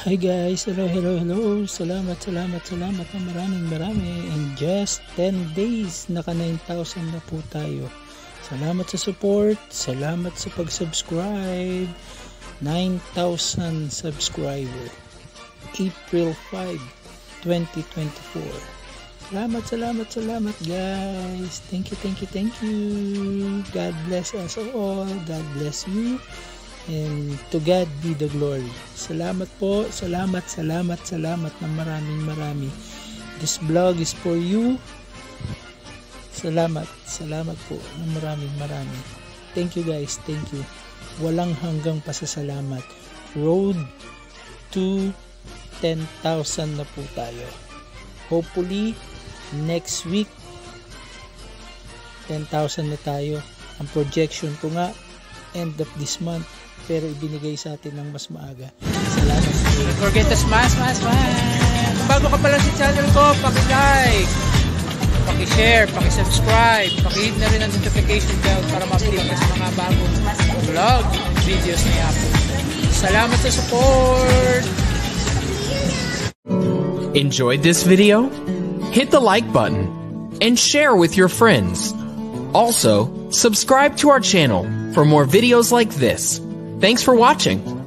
Hi guys, hello. Salamat ng marami. In just 10 days, naka 9,000 na po tayo. Salamat sa support, salamat sa pag-subscribe. 9,000 subscriber. April 5, 2024. Salamat guys. Thank you. God bless us all. God bless you. And to God be the glory. Salamat po. Salamat ng marami. This vlog is for you. Salamat po ng marami. Thank you guys. Thank you. Walang hanggang pasasalamat. Road to 10,000 na po tayo. Hopefully next week 10,000 na tayo. Ang projection ko nga end of this month, pero ibinigay sa atin ng mas maaga. Salamat. Don't forget to smash. Kung bago ka pala sa channel ko, paki-like, paki-share, paki-subscribe, paki-hit na rin ang notification bell para ma-update ka sa mga bagong vlog videos na i-upload. Salamat sa support. Enjoyed this video? Hit the like button and share with your friends. Also, subscribe to our channel for more videos like this. Thanks for watching.